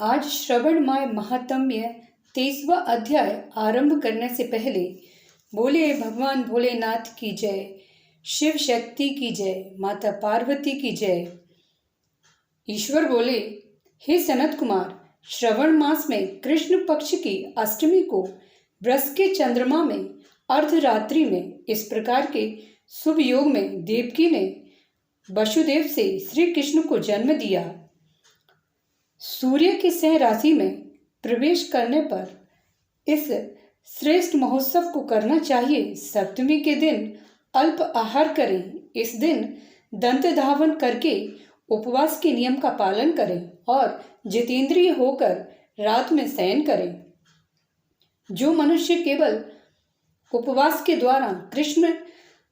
आज श्रवणमाय महात्म्य 23वां अध्याय आरंभ करने से पहले बोले भगवान भोलेनाथ की जय, शिव शक्ति की जय, माता पार्वती की जय। ईश्वर बोले, हे सनत कुमार, श्रवण मास में कृष्ण पक्ष की अष्टमी को वृष के चंद्रमा में अर्धरात्रि में इस प्रकार के शुभ योग में देवकी ने वसुदेव से श्री कृष्ण को जन्म दिया। सूर्य की सह राशि में प्रवेश करने पर इस श्रेष्ठ महोत्सव को करना चाहिए। सप्तमी के दिन अल्प आहार करें। इस दिन दंत धावन करके उपवास के नियम का पालन करें और जितेंद्रिय होकर रात में शयन करें। जो मनुष्य केवल उपवास के द्वारा कृष्ण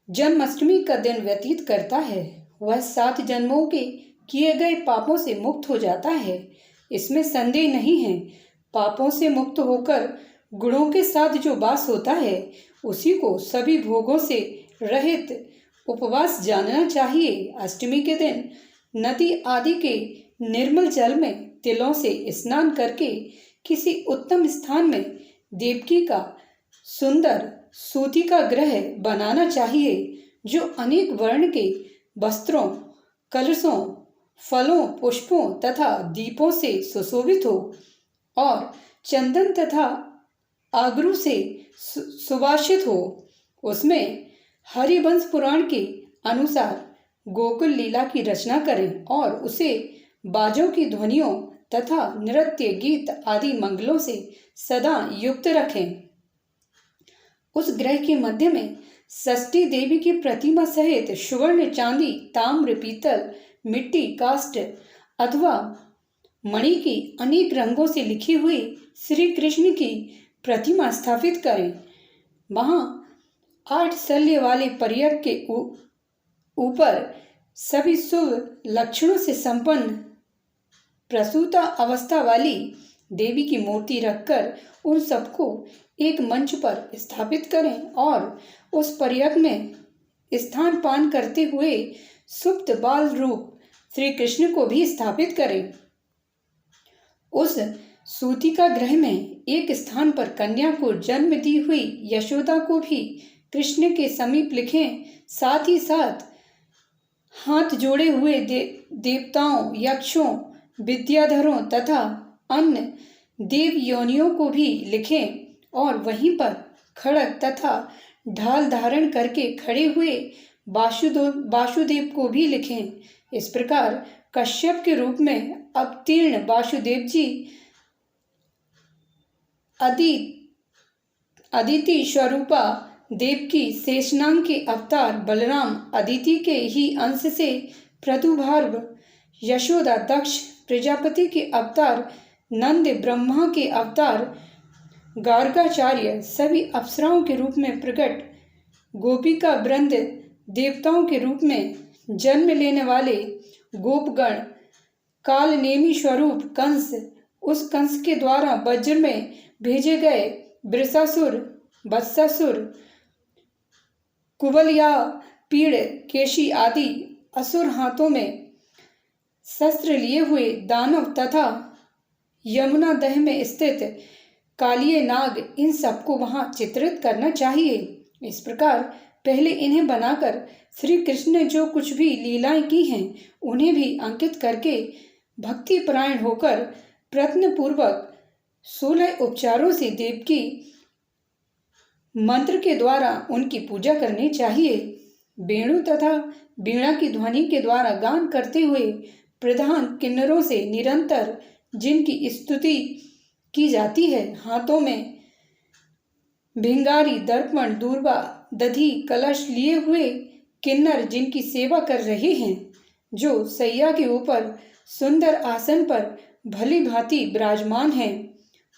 जन्माष्टमी का दिन व्यतीत करता है, वह 7 जन्मों के किए गए पापों से मुक्त हो जाता है। इसमें संदेह नहीं है। पापों से मुक्त होकर गुणों के साथ जो वास होता है, उसी को सभी भोगों से रहित उपवास जानना चाहिए। अष्टमी के दिन नदी आदि के निर्मल जल में तिलों से स्नान करके किसी उत्तम स्थान में देवकी का सुंदर सूती का ग्रह बनाना चाहिए, जो अनेक वर्ण के वस्त्रों, कलशों, फलों, पुष्पों तथा दीपों से सुशोभित हो और चंदन तथा आगरू से सुवासित हो। उसमें हरिवंश पुराण के अनुसार गोकुल लीला की रचना करें और उसे बाजों की ध्वनियों तथा नृत्य, गीत आदि मंगलों से सदा युक्त रखें। उस ग्रह के मध्य में षष्ठी देवी की प्रतिमा सहित सुवर्ण, चांदी, ताम्र, पीतल, मिट्टी, काष्ठ अथवा मणि की अनेक रंगों से लिखी हुई श्री कृष्ण की प्रतिमा स्थापित करें। वहां 8 शल्य वाले पर्यक के ऊपर सभी शुभ लक्षणों से संपन्न प्रसूता अवस्था वाली देवी की मूर्ति रखकर उन सबको एक मंच पर स्थापित करें और उस पर्यक में स्थान पान करते हुए सुप्त बाल रूप श्री कृष्ण को भी स्थापित करें। उस सूतिका ग्रह में एक स्थान पर कन्या को जन्म दी हुई यशोदा को भी कृष्ण के समीप लिखें। साथ ही साथ हाथ जोड़े हुए देवताओं, यक्षों, विद्याधरों तथा अन्य देव योनियों को भी लिखें और वहीं पर खड़ग तथा ढाल धारण करके खड़े हुए वासुदेव को भी लिखें। इस प्रकार कश्यप के रूप में अवतीर्ण वासुदेव जी अदिति स्वरूपा देवकी, शेषनाग के अवतार बलराम, अदिति के ही अंश से प्रदुभार्व, यशोदा दक्ष प्रजापति के अवतार, नंद ब्रह्मा के अवतार, गार्गाचार्य सभी अप्सराओं के रूप में प्रकट, गोपिका वृंद देवताओं के रूप में जन्म लेने वाले गोपगण, कालनेमी स्वरूप कंस, उस कंस के द्वारा वज्र में भेजे गए वृषासुर, वत्सासुर, कुवलया, पीड़, केशी आदि असुर, हाथों में शस्त्र लिए हुए दानव तथा यमुना दह में स्थित कालिये नाग, इन सबको वहां चित्रित करना चाहिए। इस प्रकार पहले इन्हें बनाकर श्री कृष्ण ने जो कुछ भी लीलाएं की हैं, उन्हें भी अंकित करके भक्ति परायण होकर प्रयत्न पूर्वक 16 उपचारों से देवकी मंत्र के द्वारा उनकी पूजा करनी चाहिए। वेणु तथा वीणा की ध्वनि के द्वारा गान करते हुए प्रधान किन्नरों से निरंतर जिनकी स्तुति की जाती है, हाथों में भिंगारी, दर्पण, दूर्वा, दधी, कलश लिए हुए किन्नर जिनकी सेवा कर रहे हैं, जो सैया के ऊपर सुंदर आसन पर भली भांति विराजमान है,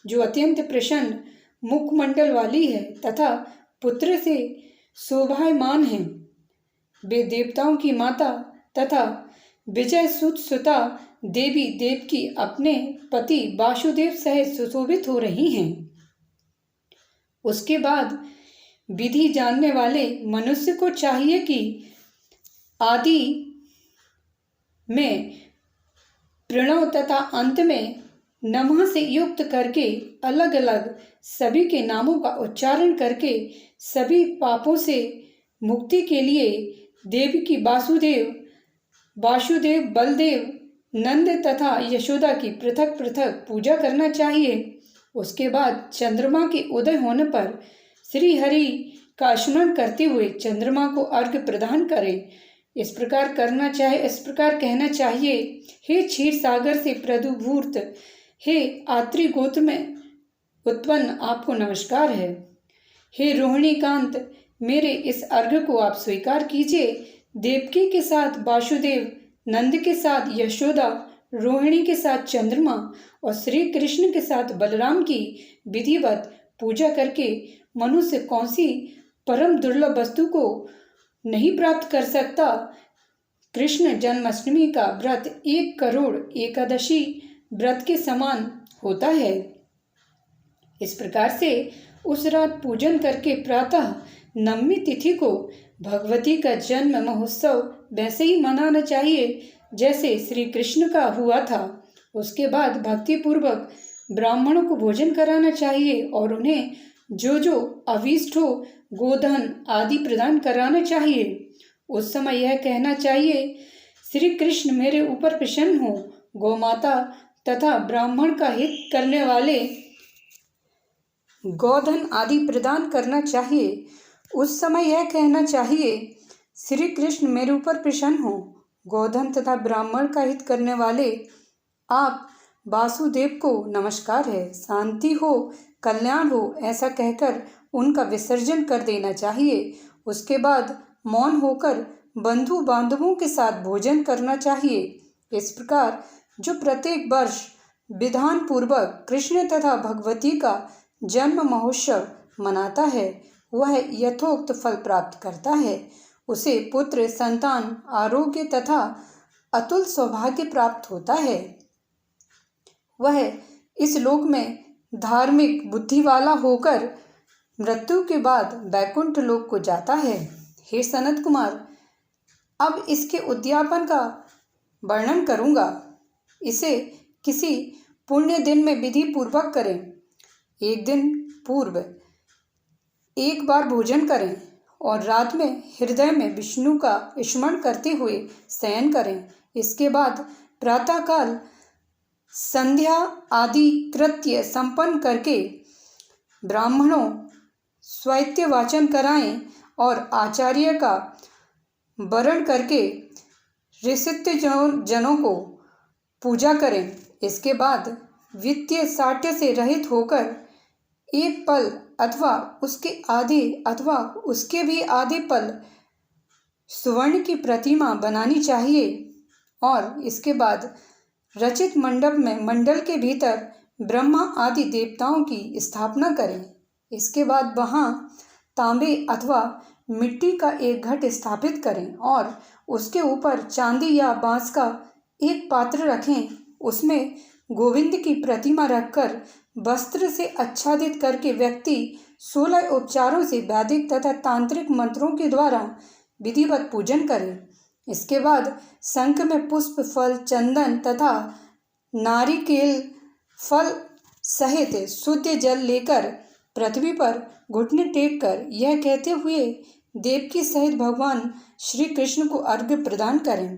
जो अत्यंत प्रसन्न मुखमंडल वाली है तथा पुत्र से शोभायमान है। वे देवताओं की माता तथा विजय सुता देवी देवकी अपने पति वासुदेव सहित सुशोभित हो रही हैं। उसके बाद विधि जानने वाले मनुष्य को चाहिए कि आदि में प्रणव तथा अंत में नमः से युक्त करके अलग अलग सभी के नामों का उच्चारण करके सभी पापों से मुक्ति के लिए देवी की वासुदेव, बलदेव, नंद तथा यशोदा की पृथक पृथक पूजा करना चाहिए। उसके बाद चंद्रमा के उदय होने पर श्री हरि का स्मरण करते हुए चंद्रमा को अर्घ्य प्रदान करें। इस प्रकार कहना चाहिए, हे क्षीर सागर से प्रदुभूत, हे आत्री गोत्र में उत्पन्न, आपको नमस्कार है। हे रोहिणी कांत, मेरे इस अर्घ्य को आप स्वीकार कीजिए। देवकी के साथ वासुदेव, नंद के साथ यशोदा, रोहिणी के साथ चंद्रमा और श्री कृष्ण के साथ बलराम की विधिवत पूजा करके मनुष्य कौन सी परम दुर्लभ वस्तु को नहीं प्राप्त कर सकता। कृष्ण जन्माष्टमी का व्रत 1 करोड़ एकादशी व्रत के समान होता है। इस प्रकार से उस रात पूजन करके प्रातः नवमी तिथि को भगवती का जन्म महोत्सव वैसे ही मनाना चाहिए जैसे श्री कृष्ण का हुआ था। उसके बाद भक्ति पूर्वक ब्राह्मणों को भोजन कराना चाहिए और उन्हें जो अभीष्ट हो गोधन आदि प्रदान कराना चाहिए। उस समय यह कहना चाहिए, श्री कृष्ण मेरे ऊपर प्रसन्न हो, गौमाता तथा ब्राह्मण का हित करने वाले गोधन आदि प्रदान करना चाहिए। उस समय यह कहना चाहिए, श्री कृष्ण मेरे ऊपर प्रसन्न हो, गोधन तथा ब्राह्मण का हित करने वाले आप वासुदेव को नमस्कार है, शांति हो, कल्याण हो, ऐसा कहकर उनका विसर्जन कर देना चाहिए। उसके बाद मौन होकर बंधु बांधवों के साथ भोजन करना चाहिए। इस प्रकार जो प्रत्येक वर्ष विधान पूर्वक कृष्ण तथा भगवती का जन्म महोत्सव मनाता है वह यथोक्त फल प्राप्त करता है। उसे पुत्र, संतान, आरोग्य तथा अतुल सौभाग्य प्राप्त होता है। वह इस लोक में धार्मिक बुद्धि वाला होकर मृत्यु के बाद वैकुंठ लोक को जाता है। हे सनत कुमार, अब इसके उद्यापन का वर्णन करूँगा। इसे किसी पुण्य दिन में विधि पूर्वक करें। एक दिन पूर्व एक बार भोजन करें और रात में हृदय में विष्णु का स्मरण करते हुए शयन करें। इसके बाद प्रातःकाल संध्या आदि कृत्य संपन्न करके ब्राह्मणों स्वैत्य वाचन कराएं और आचार्य का वरण करके ऋषित्य जनों को पूजा करें। इसके बाद वित्तीय साठ्य से रहित होकर एक पल अथवा उसके आधे अथवा उसके भी आधे पल सुवर्ण की प्रतिमा बनानी चाहिए और इसके बाद रचित मंडप में मंडल के भीतर ब्रह्मा आदि देवताओं की स्थापना करें। इसके बाद वहाँ तांबे अथवा मिट्टी का एक घट स्थापित करें और उसके ऊपर चांदी या बांस का एक पात्र रखें। उसमें गोविंद की प्रतिमा रखकर वस्त्र से आच्छादित करके व्यक्ति 16 उपचारों से वैदिक तथा तांत्रिक मंत्रों के द्वारा विधिवत पूजन करे। इसके बाद शंख में पुष्प, फल, चंदन तथा नारिकेल फल सहित शुद्ध जल लेकर पृथ्वी पर घुटने टेक कर यह कहते हुए देवकी सहित भगवान श्री कृष्ण को अर्घ्य प्रदान करें।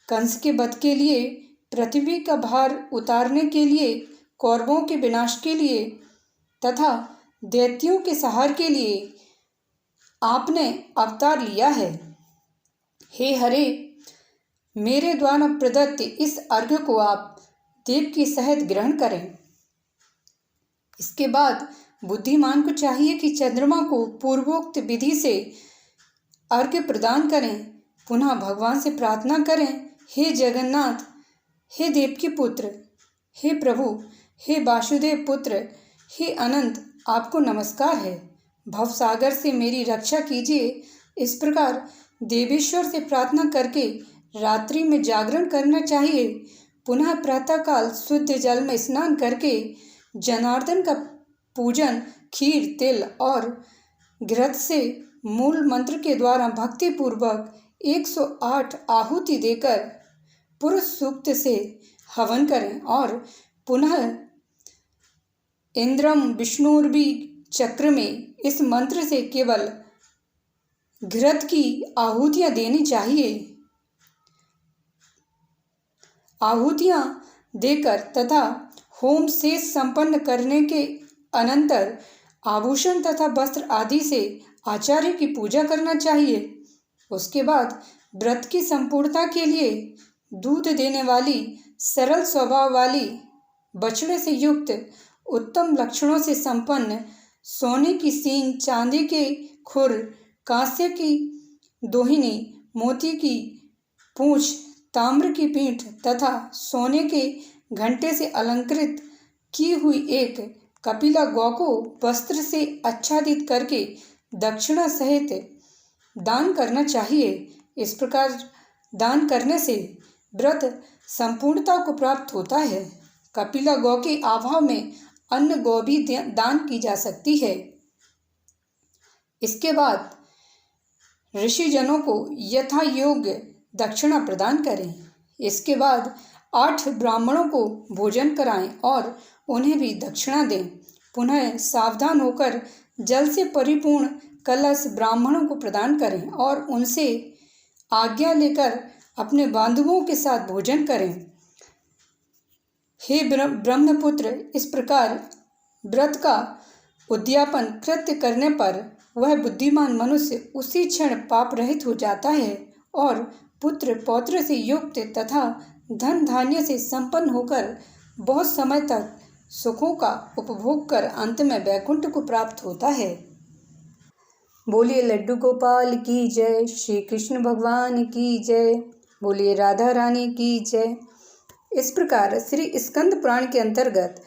कंस के वध के लिए, पृथ्वी का भार उतारने के लिए, कौरवों के विनाश के लिए तथा दैत्यों के संहार के लिए आपने अवतार लिया है। हे हरे, मेरे द्वारा प्रदत्त इस अर्घ्य को आप देवकी सहित ग्रहण करें। इसके बाद बुद्धिमान को चाहिए कि चंद्रमा को पूर्वोक्त विधि से अर्घ्य प्रदान करें। पुनः भगवान से प्रार्थना करें, हे जगन्नाथ, हे देवकी पुत्र, हे प्रभु, हे वासुदेव पुत्र, हे अनंत, आपको नमस्कार है। भवसागर से मेरी रक्षा कीजिए। इस प्रकार देवेश्वर से प्रार्थना करके रात्रि में जागरण करना चाहिए। पुनः प्रातःकाल शुद्ध जल में स्नान करके जनार्दन का पूजन खीर, तिल और घृत से मूल मंत्र के द्वारा भक्ति पूर्वक 108 आहुति देकर पुरुष सूक्त से हवन करें और पुनः इंद्रम विष्णुर्वी चक्र में इस मंत्र से केवल घृत की आहुतियाँ देनी चाहिए। आहुतियाँ देकर तथा होम शेष संपन्न करने के अनंतर आभूषण तथा वस्त्र आदि से आचार्य की पूजा करना चाहिए। उसके बाद व्रत की संपूर्णता के लिए दूध देने वाली सरल स्वभाव वाली बछड़े से युक्त उत्तम लक्षणों से संपन्न सोने की सींग, चांदी के खुर, कांस्य की दोहिनी, मोती की पूंछ, ताम्र की पीठ तथा सोने के घंटे से अलंकृत की हुई एक कपिला गौ को वस्त्र से आच्छादित करके दक्षिणा सहित दान करना चाहिए। इस प्रकार दान करने से व्रत संपूर्णता को प्राप्त होता है। कपिला गौ के अभाव में अन्य गौ भी दान की जा सकती है। इसके बाद ऋषिजनों को यथा योग्य दक्षिणा प्रदान करें। इसके बाद 8 ब्राह्मणों को भोजन कराएं और उन्हें भी दक्षिणा दें। पुनः सावधान होकर जल से परिपूर्ण कलश ब्राह्मणों को प्रदान करें और उनसे आज्ञा लेकर अपने बांधवों के साथ भोजन करें। हे ब्रह्मपुत्र, इस प्रकार व्रत का उद्यापन कृत्य करने पर वह बुद्धिमान मनुष्य उसी क्षण पाप रहित हो जाता है और पुत्र पौत्र से युक्त तथा धन धान्य से संपन्न होकर बहुत समय तक सुखों का उपभोग कर अंत में वैकुंठ को प्राप्त होता है। बोलिए लड्डू गोपाल की जय, श्री कृष्ण भगवान की जय, बोलिए राधा रानी की जय। इस प्रकार श्री स्कंद पुराण के अंतर्गत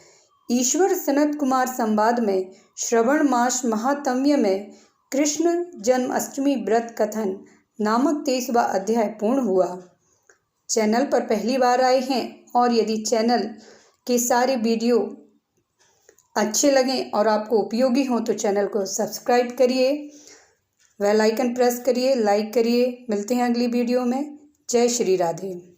ईश्वर सनत कुमार संवाद में श्रवण मास महात्म्य में कृष्ण जन्माष्टमी व्रत कथन नामक 23वां अध्याय पूर्ण हुआ। चैनल पर पहली बार आए हैं और यदि चैनल के सारे वीडियो अच्छे लगें और आपको उपयोगी हों तो चैनल को सब्सक्राइब करिए, बेल आइकन प्रेस करिए, लाइक करिए। मिलते हैं अगली वीडियो में। जय श्री राधे।